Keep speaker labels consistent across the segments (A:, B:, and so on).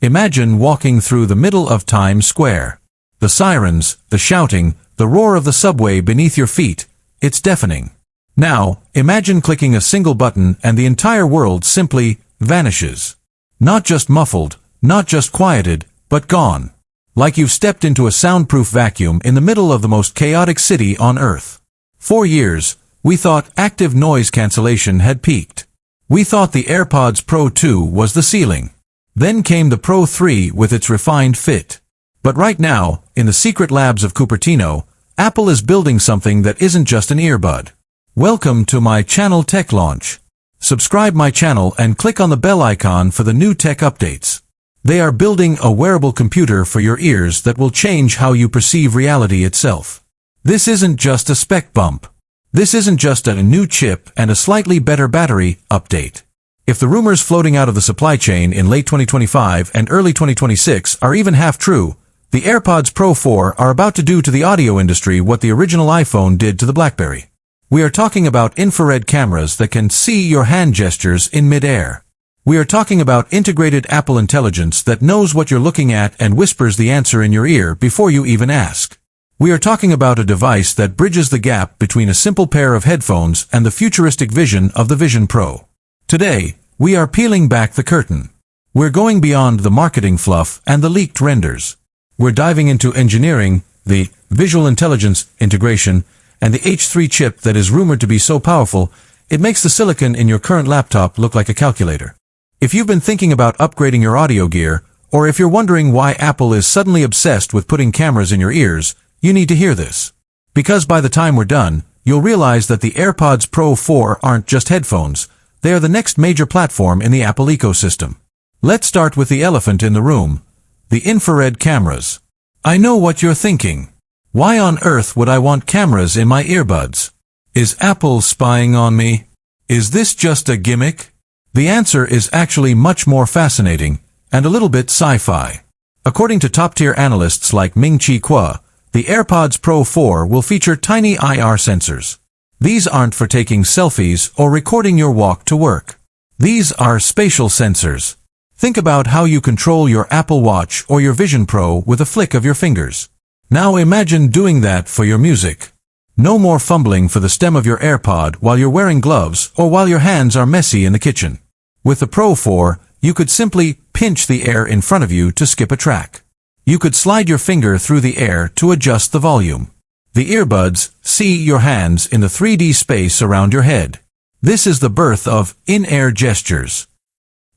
A: Imagine walking through the middle of Times Square. The sirens, the shouting, the roar of the subway beneath your feet, it's deafening. Now, imagine clicking a single button and the entire world simply vanishes. Not just muffled, not just quieted, but gone. Like you've stepped into a soundproof vacuum in the middle of the most chaotic city on Earth. For years, we thought active noise cancellation had peaked. We thought the AirPods Pro 2 was the ceiling. Then came the Pro 3 with its refined fit. But right now, in the secret labs of Cupertino, Apple is building something that isn't just an earbud. Welcome to my channel Tech Launch. Subscribe my channel and click on the bell icon for the new tech updates. They are building a wearable computer for your ears that will change how you perceive reality itself. This isn't just a spec bump. This isn't just a new chip and a slightly better battery update. If the rumors floating out of the supply chain in late 2025 and early 2026 are even half true, the AirPods Pro 4 are about to do to the audio industry what the original iPhone did to the BlackBerry. We are talking about infrared cameras that can see your hand gestures in mid-air. We are talking about integrated Apple intelligence that knows what you're looking at and whispers the answer in your ear before you even ask. We are talking about a device that bridges the gap between a simple pair of headphones and the futuristic vision of the Vision Pro. Today, we are peeling back the curtain. We're going beyond the marketing fluff and the leaked renders. We're diving into engineering, the visual intelligence integration, and the H3 chip that is rumored to be so powerful, it makes the silicon in your current laptop look like a calculator. If you've been thinking about upgrading your audio gear, or if you're wondering why Apple is suddenly obsessed with putting cameras in your ears, you need to hear this. Because by the time we're done, you'll realize that the AirPods Pro 4 aren't just headphones, they are the next major platform in the Apple ecosystem. Let's start with the elephant in the room, the infrared cameras. I know what you're thinking. Why on earth would I want cameras in my earbuds? Is Apple spying on me? Is this just a gimmick? The answer is actually much more fascinating, and a little bit sci-fi. According to top-tier analysts like Ming-Chi Kuo, the AirPods Pro 4 will feature tiny IR sensors. These aren't for taking selfies or recording your walk to work. These are spatial sensors. Think about how you control your Apple Watch or your Vision Pro with a flick of your fingers. Now imagine doing that for your music. No more fumbling for the stem of your AirPod while you're wearing gloves or while your hands are messy in the kitchen. With the Pro 4, you could simply pinch the air in front of you to skip a track. You could slide your finger through the air to adjust the volume. The earbuds see your hands in the 3D space around your head. This is the birth of in-air gestures.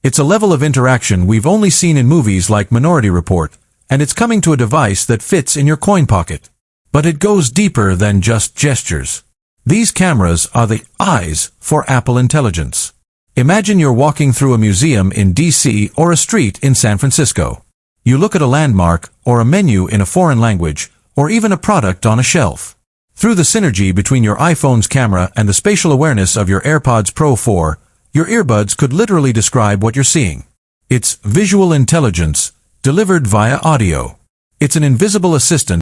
A: It's a level of interaction we've only seen in movies like Minority Report, and it's coming to a device that fits in your coin pocket. But it goes deeper than just gestures. These cameras are the eyes for Apple intelligence. Imagine you're walking through a museum in DC or a street in San Francisco. You look at a landmark, or a menu in a foreign language, or even a product on a shelf. Through the synergy between your iPhone's camera and the spatial awareness of your AirPods Pro 4, your earbuds could literally describe what you're seeing. It's visual intelligence, delivered via audio. It's an invisible assistant